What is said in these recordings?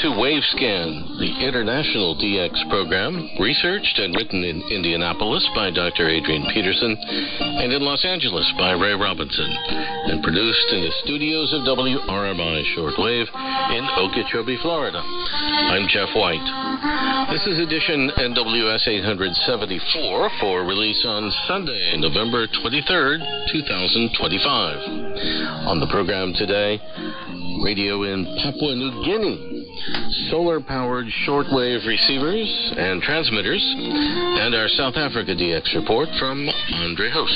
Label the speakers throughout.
Speaker 1: to Wavescan, the international DX program, researched and written in Indianapolis by Dr. Adrian Peterson and in Los Angeles by Ray Robinson, and produced in the studios of WRMI Shortwave in Okeechobee, Florida. I'm Jeff White. This is edition NWS874 for release on Sunday, November 23rd, 2025. On the program today, radio in Papua New Guinea, solar-powered shortwave receivers and transmitters, and our South Africa DX report from Andre Hoos.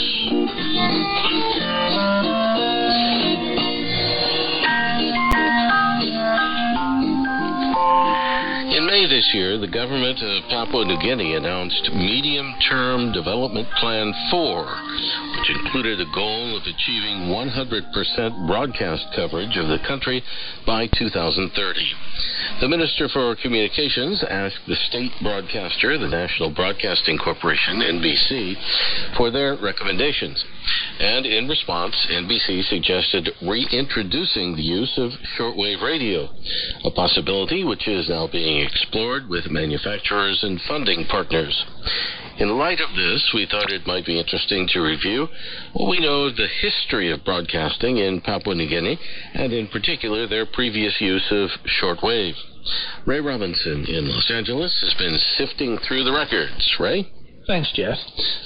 Speaker 1: In May this year, the government of Papua New Guinea announced Medium-Term Development Plan 4, which included a goal of achieving 100% broadcast coverage of the country by 2030. The Minister for Communications asked the state broadcaster, the National Broadcasting Corporation, NBC, for their recommendations. And in response, NBC suggested reintroducing the use of shortwave radio, a possibility which is now being explored with manufacturers and funding partners. In light of this, we thought it might be interesting to review what we know of the history of broadcasting in Papua New Guinea, and in particular their previous use of shortwave. Ray Robinson in Los Angeles has been sifting through the records. Ray?
Speaker 2: Thanks, Jeff.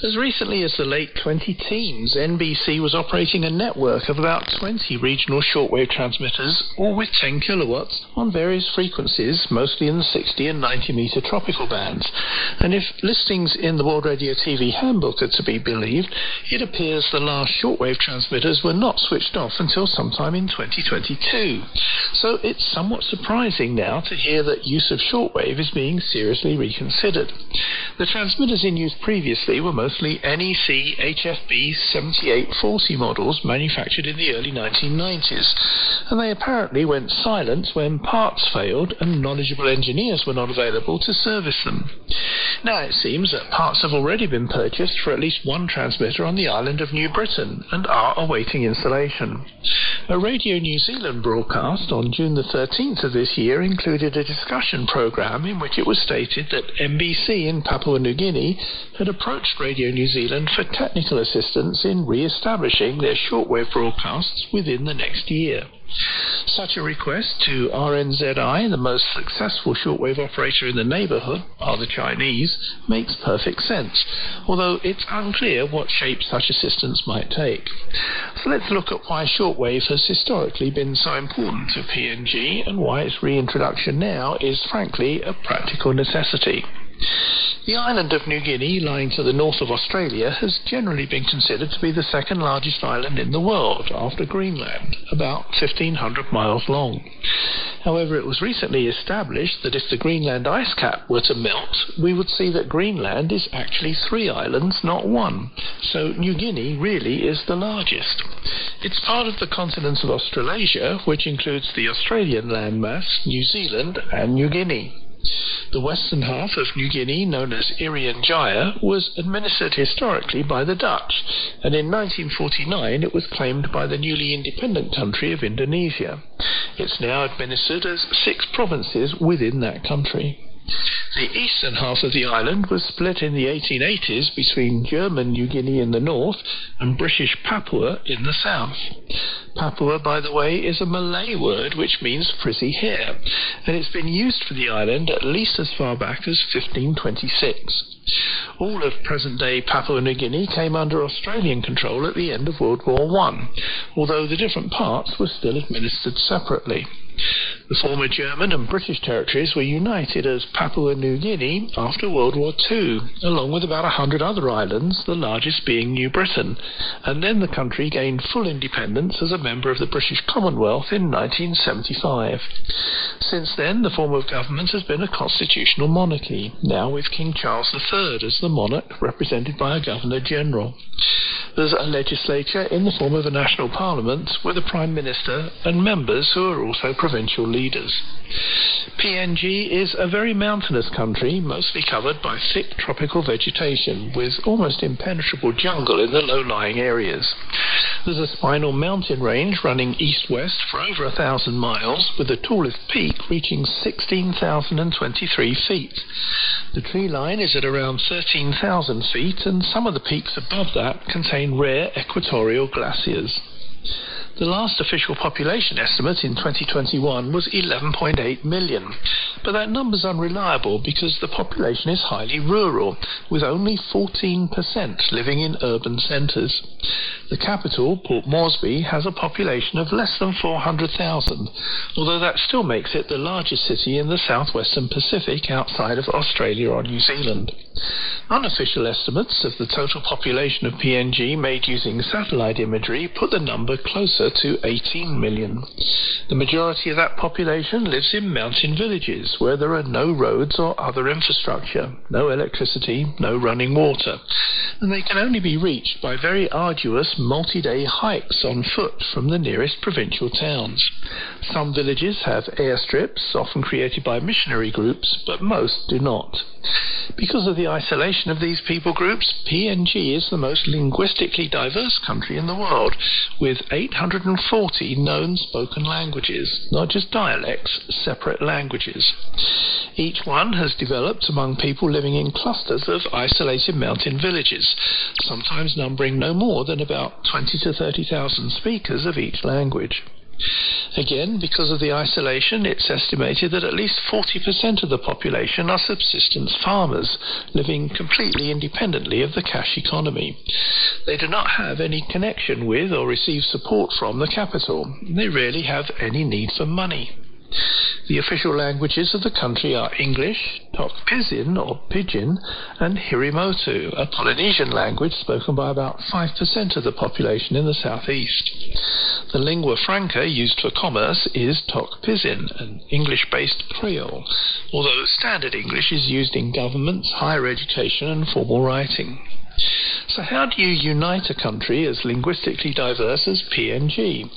Speaker 2: As recently as the late 2010s, NBC was operating a network of about 20 regional shortwave transmitters, all with 10 kilowatts, on various frequencies, mostly in the 60 and 90-meter tropical bands. And if listings in the World Radio TV Handbook are to be believed, it appears the last shortwave transmitters were not switched off until sometime in 2022. So it's somewhat surprising now to hear that use of shortwave is being seriously reconsidered. The transmitters in use previously were mostly NEC HFB 7840 models manufactured in the early 1990s, and they apparently went silent when parts failed and knowledgeable engineers were not available to service them. Now it seems that parts have already been purchased for at least one transmitter on the island of New Britain and are awaiting installation. A Radio New Zealand broadcast on June the 13th of this year included a discussion program in which it was stated that NBC in Papua New Guinea had approached Radio New Zealand for technical assistance in re-establishing their shortwave broadcasts within the next year. Such a request to RNZI, the most successful shortwave operator in the neighbourhood, are the Chinese, makes perfect sense, although it's unclear what shape such assistance might take. So let's look at why shortwave has historically been so important to PNG and why its reintroduction now is frankly a practical necessity. The island of New Guinea, lying to the north of Australia, has generally been considered to be the second largest island in the world, after Greenland, about 1,500 miles long. However, it was recently established that if the Greenland ice cap were to melt, we would see that Greenland is actually 3 islands, not 1. So New Guinea really is the largest. It's part of the continent of Australasia, which includes the Australian landmass, New Zealand, and New Guinea. The western half of New Guinea, known as Irian Jaya, was administered historically by the Dutch, and in 1949 it was claimed by the newly independent country of Indonesia. It's now administered as 6 provinces within that country. The eastern half of the island was split in the 1880s between German New Guinea in the north and British Papua in the south. Papua, by the way, is a Malay word which means frizzy hair, and it's been used for the island at least as far back as 1526. All of present-day Papua New Guinea came under Australian control at the end of World War I, although the different parts were still administered separately. The former German and British territories were united as Papua New Guinea after World War II, along with about 100 other islands, the largest being New Britain, and then the country gained full independence as a member of the British Commonwealth in 1975. Since then, the form of government has been a constitutional monarchy, now with King Charles III as the monarch, represented by a Governor-General. There's a legislature in the form of a national parliament with a Prime Minister and members who are also provincial leaders. leaders. PNG is a very mountainous country, mostly covered by thick tropical vegetation, with almost impenetrable jungle in the low-lying areas. There's a spinal mountain range running east-west for over 1,000 miles, with the tallest peak reaching 16,023 feet. The tree line is at around 13,000 feet, and some of the peaks above that contain rare equatorial glaciers. The last official population estimate in 2021 was 11.8 million, but that number's unreliable because the population is highly rural, with only 14% living in urban centres. The capital, Port Moresby, has a population of less than 400,000, although that still makes it the largest city in the southwestern Pacific outside of Australia or New Zealand. Unofficial estimates of the total population of PNG made using satellite imagery put the number closer to 18 million. The majority of that population lives in mountain villages where there are no roads or other infrastructure, no electricity, no running water, and they can only be reached by very arduous multi-day hikes on foot from the nearest provincial towns. Some villages have airstrips, often created by missionary groups, but most do not. Because of the isolation of these people groups, PNG is the most linguistically diverse country in the world, with 840 known spoken languages, not just dialects, separate languages. Each one has developed among people living in clusters of isolated mountain villages, sometimes numbering no more than about 20 to 30,000 speakers of each language. Again, because of the isolation, it's estimated that at least 40% of the population are subsistence farmers, living completely independently of the cash economy. They do not have any connection with or receive support from the capital. They rarely have any need for money. The official languages of the country are English, Tok Pisin or Pidgin, and Hirimotu, a Polynesian language spoken by about 5% of the population in the southeast. The lingua franca used for commerce is Tok Pisin, an English-based Creole, although standard English is used in governments, higher education and formal writing. So how do you unite a country as linguistically diverse as PNG?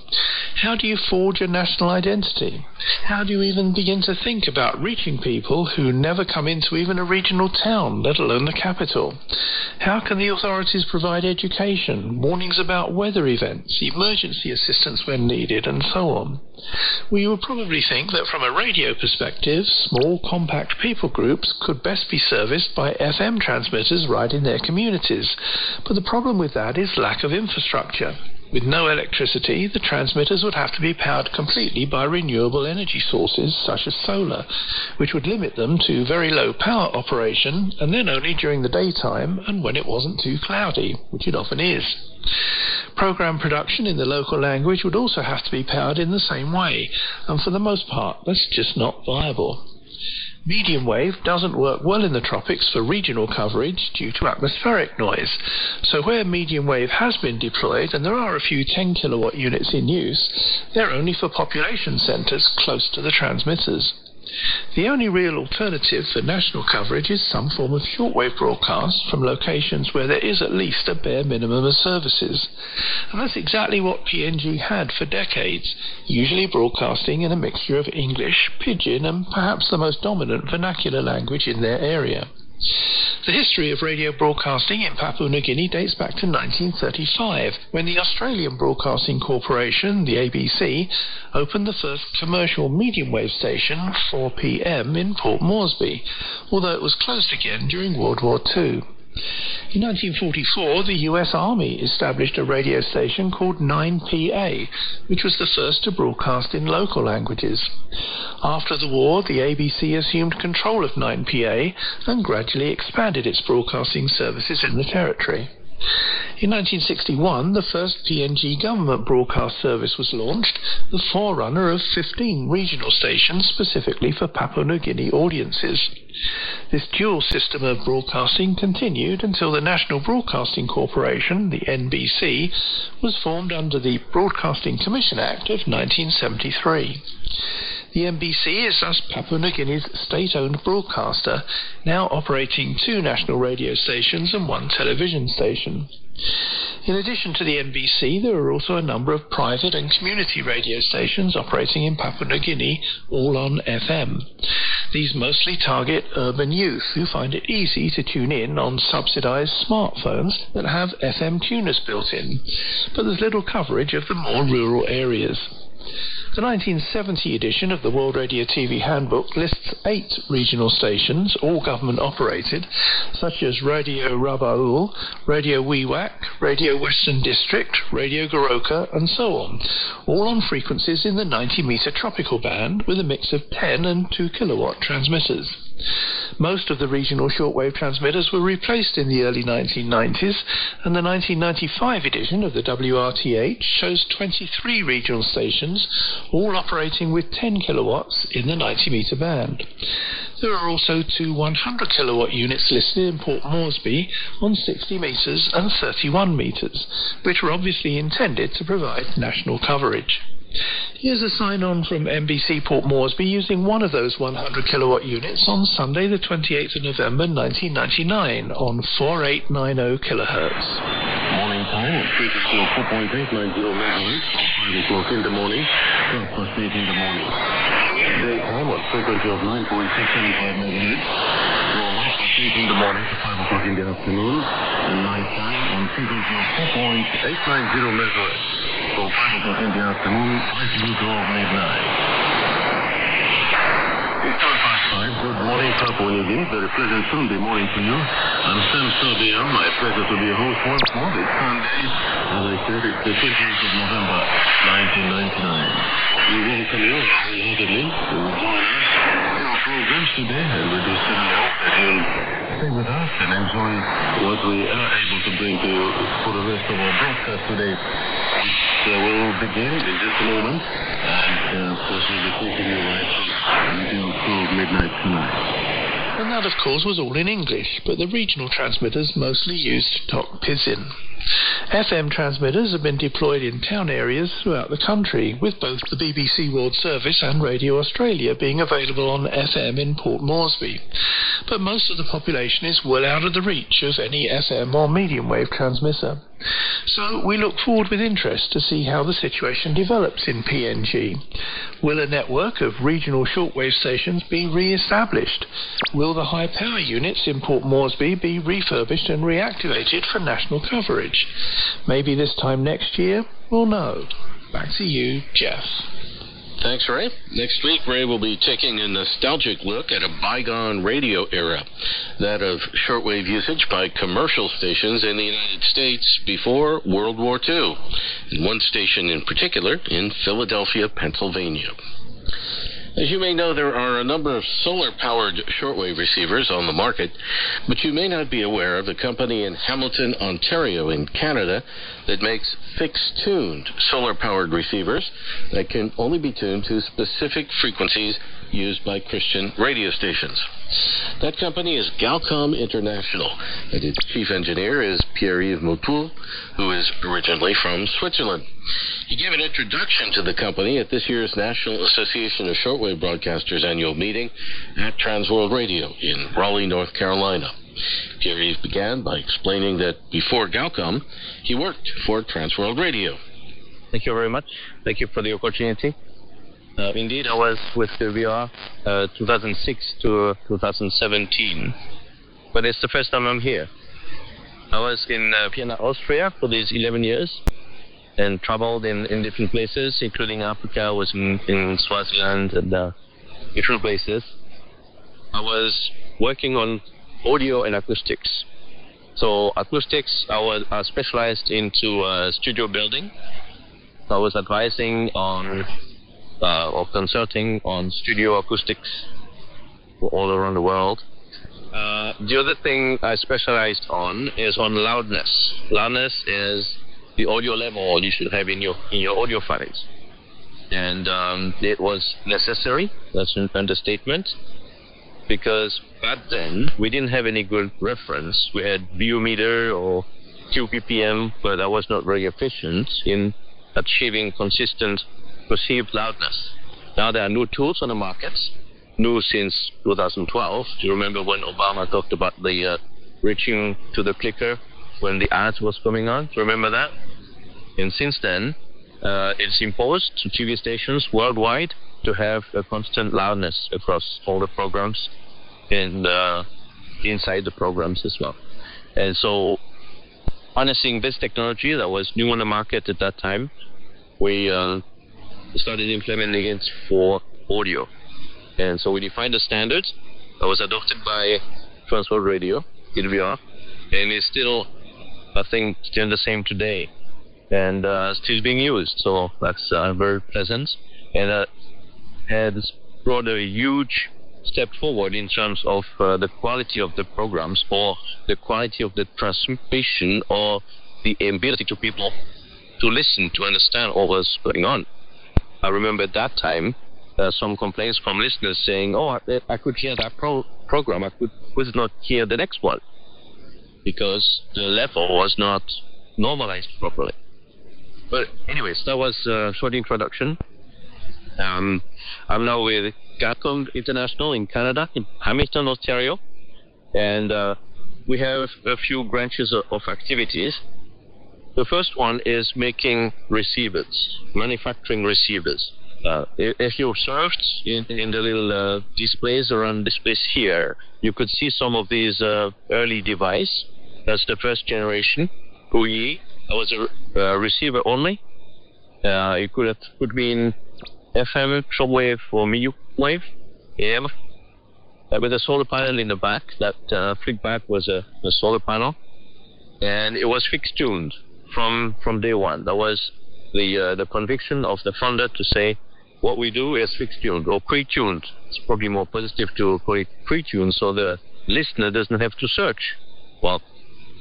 Speaker 2: How do you forge a national identity? How do you even begin to think about reaching people who never come into even a regional town, let alone the capital? How can the authorities provide education, warnings about weather events, emergency assistance when needed, and so on? Well, you would probably think that from a radio perspective, small, compact people groups could best be serviced by FM transmitters right in their communities. But the problem with that is lack of infrastructure. With no electricity, the transmitters would have to be powered completely by renewable energy sources such as solar, which would limit them to very low power operation, and then only during the daytime and when it wasn't too cloudy, which it often is. Program production in the local language would also have to be powered in the same way, and for the most part, that's just not viable. Medium wave doesn't work well in the tropics for regional coverage due to atmospheric noise, so where medium wave has been deployed, and there are a few 10 kilowatt units in use, they're only for population centres close to the transmitters. The only real alternative for national coverage is some form of shortwave broadcast from locations where there is at least a bare minimum of services. And that's exactly what PNG had for decades, usually broadcasting in a mixture of English, Pidgin, and perhaps the most dominant vernacular language in their area. The history of radio broadcasting in Papua New Guinea dates back to 1935, when the Australian Broadcasting Corporation, the ABC, opened the first commercial medium wave station, 4PM, in Port Moresby, although it was closed again during World War II. In 1944, the US Army established a radio station called 9PA, which was the first to broadcast in local languages. After the war, the ABC assumed control of 9PA and gradually expanded its broadcasting services in the territory. In 1961, the first PNG government broadcast service was launched, the forerunner of 15 regional stations specifically for Papua New Guinea audiences. This dual system of broadcasting continued until the National Broadcasting Corporation, the NBC, was formed under the Broadcasting Commission Act of 1973. The NBC is thus Papua New Guinea's state-owned broadcaster, now operating 2 national radio stations and 1 television station. In addition to the NBC, there are also a number of private and community radio stations operating in Papua New Guinea, all on FM. These mostly target urban youth who find it easy to tune in on subsidised smartphones that have FM tuners built in, but there's little coverage of the more rural areas. The 1970 edition of the World Radio TV Handbook lists 8 regional stations, all government-operated, such as Radio Rabaul, Radio Wewak, Radio Western District, Radio Goroka, and so on, all on frequencies in the 90-metre tropical band with a mix of 10 and 2 kilowatt transmitters. Most of the regional shortwave transmitters were replaced in the early 1990s, and the 1995 edition of the WRTH shows 23 regional stations, all operating with 10 kilowatts in the 90-metre band. There are also 2 100 kilowatt units listed in Port Moresby on 60 metres and 31 metres, which were obviously intended to provide national coverage. Here's a sign-on from NBC Port Moresby using one of those 100 kilowatt units on Sunday the 28th of November 1999 on 4890 kHz.
Speaker 1: Morning time, frequency of 4.890 megahertz, 5 o'clock in the morning, 8:30 in the morning. Daytime on frequency of 9.675 megahertz, from 8:30 in the morning to 5 o'clock in the afternoon, and nighttime on frequency of 4.890 megahertz. So 5 o'clock in the afternoon, 5 to 12 midnight. It's 5:05. Good morning, Papua New Guinea. Very pleasant Sunday morning to you. I'm Sam Serbian. My pleasure to be a host once more this Sunday. As I said, it's the 28th of November, 1999. We welcome you wholeheartedly to join us in our programs today, and we do certainly hope that you'll stay with us and enjoy what we are able to bring to you for the rest of our broadcast today. We'll begin in just a moment, and of course we'll be taking you right until 12 midnight tonight.
Speaker 2: And that, of course, was all in English, but the regional transmitters mostly used Tok Pisin. FM transmitters have been deployed in town areas throughout the country, with both the BBC World Service and Radio Australia being available on FM in Port Moresby. But most of the population is well out of the reach of any FM or medium wave transmitter. So we look forward with interest to see how the situation develops in PNG. Will a network of regional shortwave stations be re-established? Will the high power units in Port Moresby be refurbished and reactivated for national coverage? Maybe this time next year? Or no? Back to you, Jeff.
Speaker 1: Thanks, Ray. Next week, Ray will be taking a nostalgic look at a bygone radio era, that of shortwave usage by commercial stations in the United States before World War II, and one station in particular in Philadelphia, Pennsylvania. As you may know, there are a number of solar-powered shortwave receivers on the market, but you may not be aware of a company in Hamilton, Ontario in Canada that makes fixed-tuned solar-powered receivers that can only be tuned to specific frequencies used by Christian radio stations. That company is Galcom International, and its chief engineer is Pierre-Yves Moutoul, who is originally from Switzerland. He gave an introduction to the company at this year's National Association of Shortwave Broadcasters annual meeting at Transworld Radio in Raleigh, North Carolina. Pierre-Yves began by explaining that before Galcom, he worked for Transworld Radio.
Speaker 3: Thank you very much. Thank you for the opportunity. Indeed, I was with the VR 2006 to 2017, but it's the first time I'm here. I was in Vienna, Austria for these 11 years and traveled in different places, including Africa. I was in Swaziland and different places. I was working on audio and acoustics. So acoustics, I specialized into studio building. I was advising on or consulting on studio acoustics all around the world. The other thing I specialized on is on loudness. Loudness is the audio level you should have in your audio files. And it was necessary, that's an understatement, because back then we didn't have any good reference. We had VU meter or QPPM, but that was not very efficient in achieving consistent perceived loudness. Now there are new tools on the market, new since 2012. Do you remember when Obama talked about the reaching to the clicker when the ads was coming on? Do you remember that? And since then, it's imposed to TV stations worldwide to have a constant loudness across all the programs and inside the programs as well. And so, harnessing this technology that was new on the market at that time, we started implementing it for audio. And so we defined a standard that was adopted by Transport Radio, TWR, and is still, I think, still the same today, and still being used. So that's very pleasant, and has brought a huge step forward in terms of the quality of the programs, or the quality of the transmission, or the ability to people to listen, to understand what was going on. I remember at that time some complaints from listeners saying, "Oh, I could hear that program, I could not hear the next one," because the level was not normalized properly. But anyways, that was a short introduction. I'm now with GATCOM International in Canada, in Hamilton, Ontario, and we have a few branches of activities. The first one is making receivers, manufacturing receivers. If you observed in the little displays around this place here, you could see some of these early devices. That's the first generation, OE. That was a receiver only. It could be in FM, shortwave, or medium wave, AM, with a solar panel in the back. That flick back was a solar panel, and it was fixed tuned from day one. That was the conviction of the founder to say, what we do is fixed tuned or pre-tuned. It's probably more positive to call it pre-tuned, so the listener doesn't have to search. Well,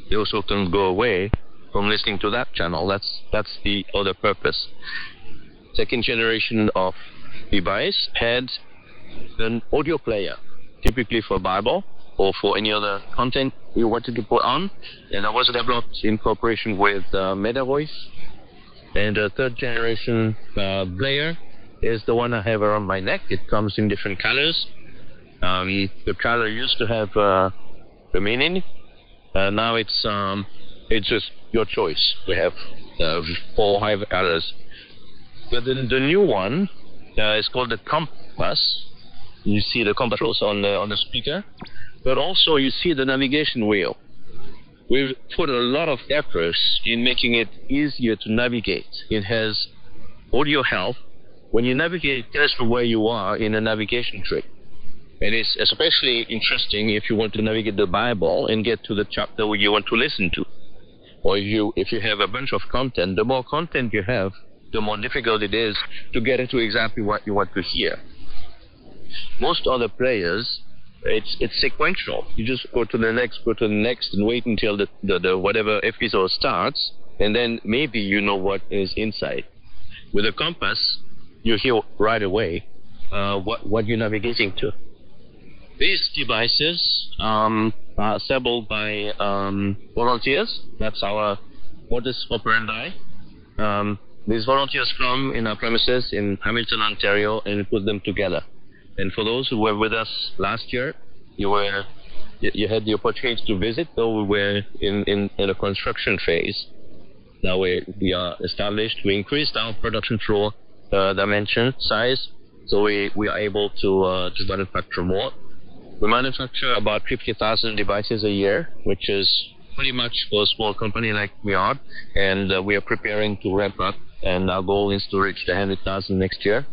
Speaker 3: they also can go away from listening to that channel. That's the other purpose. Second generation of device had an audio player, typically for Bible or for any other content you wanted to put on, and that was developed in cooperation with Meta Voice. And the third generation player is the one I have around my neck. It comes in different colors. The color used to have the meaning. Now it's just your choice. We have 4 or 5 colors. But the new one is called the compass. You see the compass also on the speaker, but also you see the navigation wheel. We've put a lot of efforts in making it easier to navigate. It has audio help. When you navigate, it tells you where you are in a navigation tree. And it's especially interesting if you want to navigate the Bible and get to the chapter where you want to listen to. Or if you have a bunch of content, the more content you have, the more difficult it is to get into exactly what you want to hear. Most other players, it's sequential. You just go to the next, and wait until the whatever episode starts, and then maybe you know what is inside. With a compass, you hear right away what you're navigating to. These devices are assembled by volunteers. That's our modus operandi. These volunteers come in our premises in Hamilton, Ontario, and we put them together. And for those who were with us last year, you had the opportunity to visit, though we were in a construction phase. Now we are established. We increased our production floor dimension, size, so we are able to manufacture more. We manufacture about 50,000 devices a year, which is pretty much for a small company like we are, and we are preparing to ramp up, and our goal is to reach the 100,000 next year.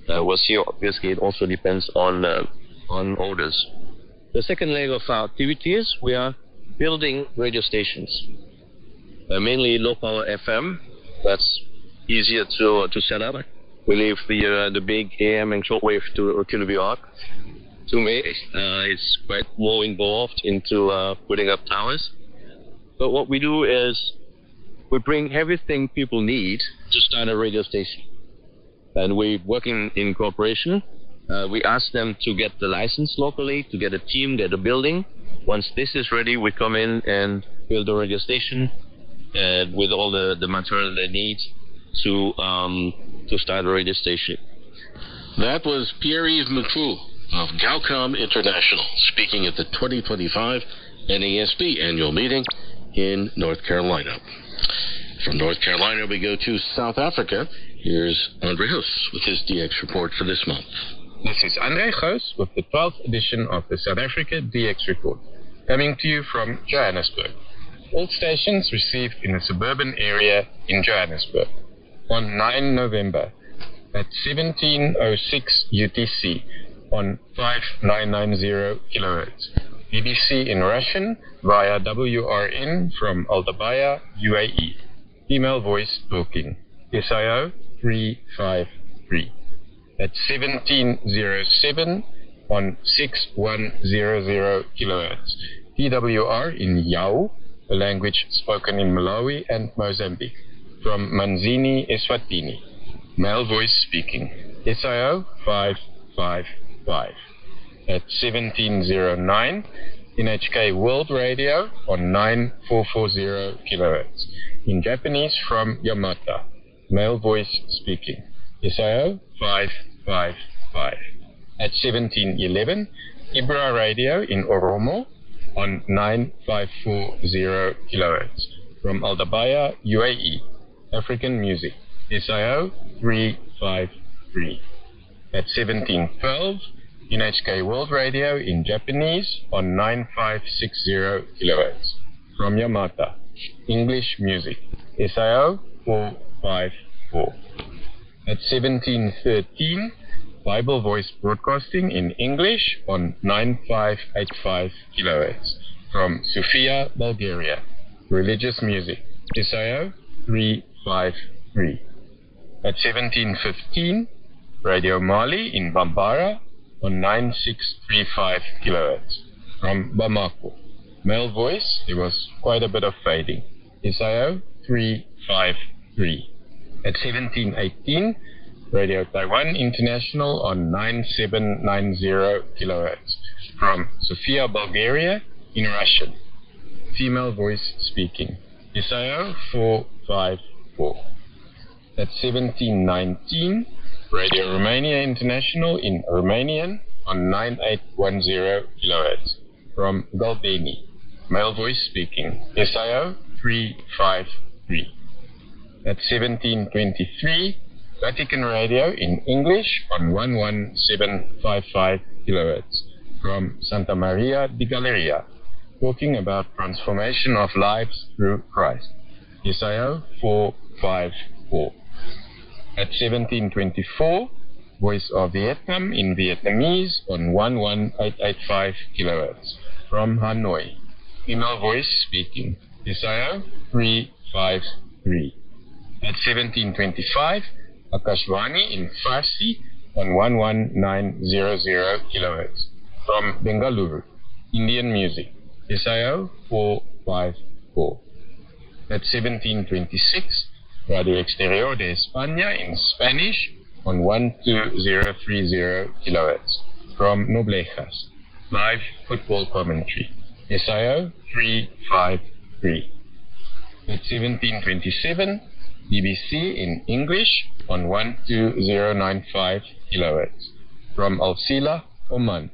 Speaker 3: We'll see. Obviously, it also depends on orders. The second leg of our activities, we are building radio stations, mainly low power FM. That's easier to set up. We leave the big AM and shortwave to TWR. To me, it's quite more involved into putting up towers. But what we do is we bring everything people need to start a radio station. And we work in cooperation. We ask them to get the license locally, to get a team, get a building. Once this is ready, we come in and build a radio station with all the material they need to start a radio station.
Speaker 1: That was Pierre-Yves Micou of Galcom International speaking at the 2025 NASB annual meeting in North Carolina. From North Carolina, we go to South Africa. Here's Andre Hoos with his DX report for this month.
Speaker 4: This is Andre Hoos with the 12th edition of the South Africa DX report, coming to you from Johannesburg. All stations received in a suburban area in Johannesburg on 9 November at 17:06 UTC on 5990 kHz. BBC in Russian via WRN from Aldabaya, UAE. Female voice talking. SIO 353. At 17:07 on 6100 kHz. PWR in Yao, a language spoken in Malawi and Mozambique, from Manzini, Eswatini. Male voice speaking. SIO 555. At 17:09, NHK World Radio on 9440 kHz. In Japanese from Yamata. Male voice speaking. SIO 555. At 17:11, Ibra Radio in Oromo on 9540 kHz. From Aldabaya, UAE. African music. SIO 353. At 17:12, NHK World Radio in Japanese on 9560 kHz. From Yamata. English music. SIO 454. At 17:13, Bible Voice Broadcasting in English on 9585 kHz. From Sofia, Bulgaria. Religious music. SIO 353. At 17:15, Radio Mali in Bambara on 9635 kHz. From Bamako. Male voice, there was quite a bit of fading. SIO 353. At 17:18, Radio Taiwan International on 9790 kHz. From Sofia, Bulgaria in Russian. Female voice speaking. SIO 454. At 17:19, Radio Romania International in Romanian on 9810 kHz. From Galbeni. Male voice speaking. SIO 353. At 17:23, Vatican Radio in English on 11755 kHz. From Santa Maria di Galleria. Talking about transformation of lives through Christ. SIO 454. At 17:24, Voice of Vietnam in Vietnamese on 11885 kHz. From Hanoi. Female voice speaking. SIO 353. At 17:25, Akashvani in Farsi on 11900 kHz. From Bengaluru. Indian music. SIO 454. At 17:26, Radio Exterior de España in Spanish on 12030 kHz. From Noblejas. Live football commentary. SIO 353. At 17:27, BBC in English on 12095 kHz. From Al-Sila, Oman.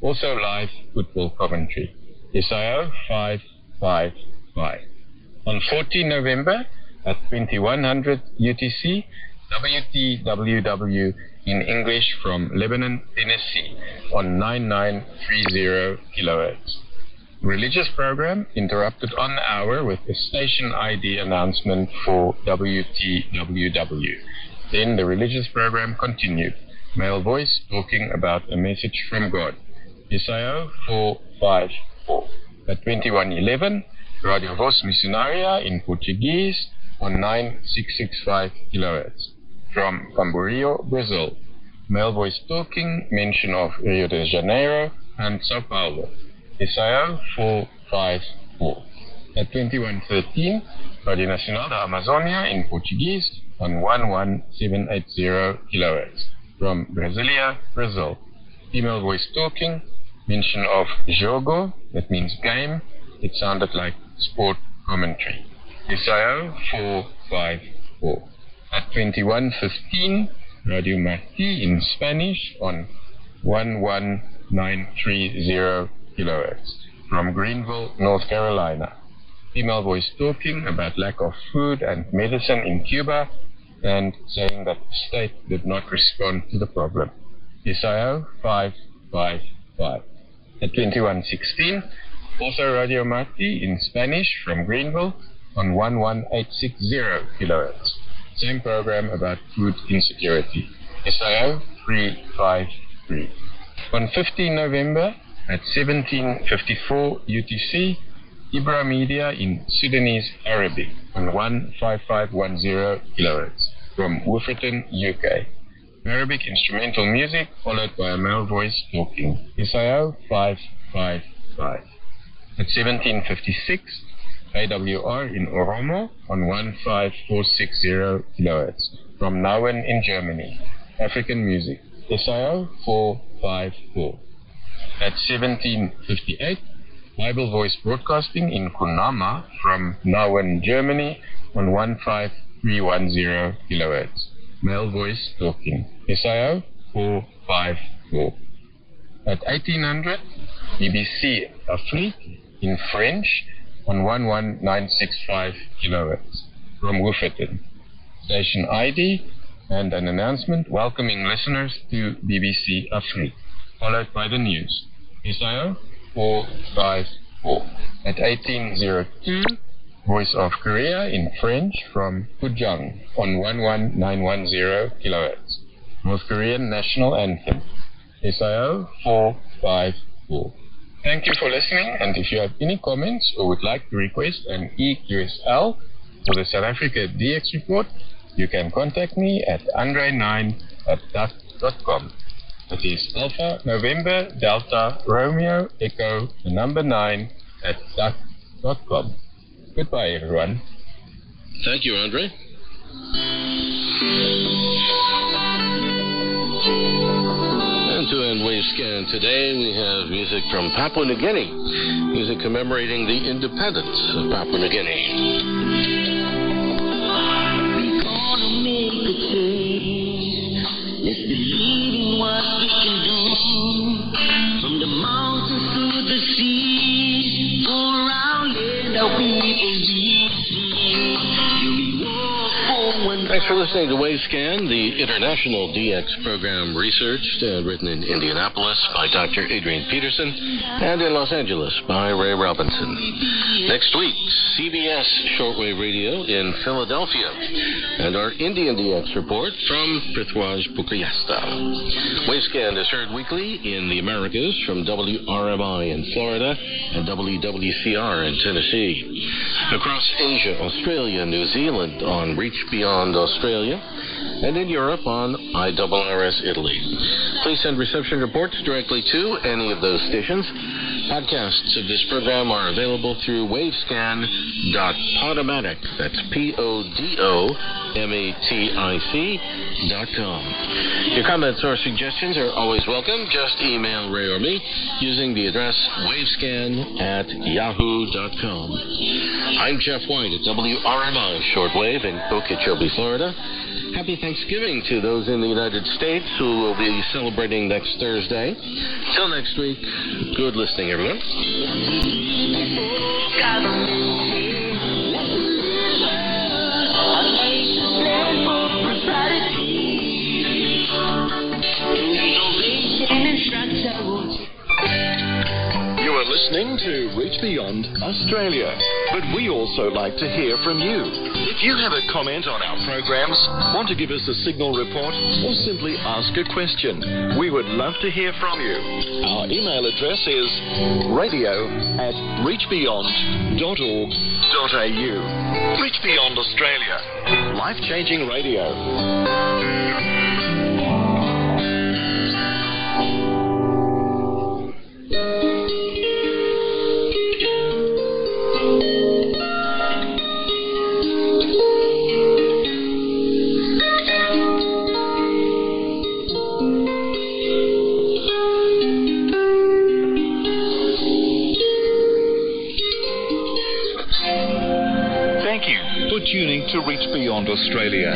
Speaker 4: Also live football commentary. SIO 555. On 14 November at 2100 UTC, WTWW in English from Lebanon, Tennessee on 9930 kHz. Religious program interrupted on the hour with a station ID announcement for WTWW. Then the religious program continued. Male voice talking about a message from God. SIO 454. At 2111, Radio Voz Missionaria in Portuguese on 9665 kHz. From Camboriú, Brazil. Male voice talking, mention of Rio de Janeiro and Sao Paulo. SIO 454. At 2113, Radio Nacional da Amazônia in Portuguese on 11780 kHz. From Brasilia, Brazil. Female voice talking, mention of jogo, that means game. It sounded like sport commentary. SIO 454. At 2115, Radio Marti in Spanish on 11930 kHz from Greenville, North Carolina. Female voice talking about lack of food and medicine in Cuba and saying that the state did not respond to the problem. SIO 555. At 2116, also Radio Marti in Spanish from Greenville on 11860 kHz. Same program about food insecurity. SIO 353. On 15 November at 1754 UTC, Ibra Media in Sudanese Arabic on 15510 kHz from Wooferton, UK. Arabic instrumental music followed by a male voice talking. SIO 555. At 1756, AWR in Oromo on 15460 kHz from Nauen in Germany. African music. SIO 454. At 1758, Bible Voice Broadcasting in Kununurra from Nauen, Germany on 15310 kHz. Male voice talking. SIO 454. At 1800, BBC Afrique in French on 11965 kHz from Wooferton. Station ID and an announcement welcoming listeners to BBC Afrique, followed by the news. SIO 454. At 1802, Voice of Korea in French from Pujang on 11910 kHz. North Korean National Anthem. SIO 454. Thank you for listening, and if you have any comments or would like to request an EQSL for the South Africa DX report, you can contact me at andre9@duck.com. That is Alpha November Delta Romeo Echo the number 9@duck.com. Goodbye, everyone.
Speaker 1: Thank you, Andre. And to end Wavescan today, we have music from Papua New Guinea, music commemorating the independence of Papua New Guinea.
Speaker 5: We're gonna make a change. Let's believe in what we can do. From the mountains to the sea, for our land, our people
Speaker 1: Thanks for listening to Wavescan, the international DX program researched and written in Indianapolis by Dr. Adrian Peterson and in Los Angeles by Ray Robinson. Next week, CBS Shortwave Radio in Philadelphia and our Indian DX report from Prithwaj Pukriasta. Wavescan is heard weekly in the Americas from WRMI in Florida and WWCR in Tennessee. Across Asia, Australia, New Zealand on Reach Beyond Australia, and in Europe on IRRS Italy. Please send reception reports directly to any of those stations. Podcasts of this program are available through wavescan.podomatic. That's PODOMATIC.com. Your comments or suggestions are always welcome. Just email Ray or me using the address wavescan@yahoo.com. I'm Jeff White at WRMI Shortwave in Okeechobee, Florida. Happy Thanksgiving to those in the United States who will be celebrating next Thursday. Till next week, good listening, everyone.
Speaker 6: You are listening to Reach Beyond Australia, but we also like to hear from you. If you have a comment on our programs, want to give us a signal report, or simply ask a question, we would love to hear from you. Our email address is radio@reachbeyond.org.au. Reach Beyond Australia, life-changing radio. tuning to Reach Beyond Australia.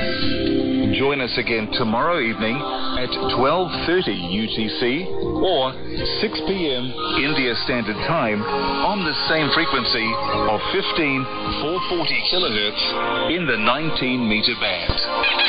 Speaker 6: Join us again tomorrow evening at 12:30 UTC or 6 p.m. India Standard Time on the same frequency of 15440 kHz in the 19-meter band.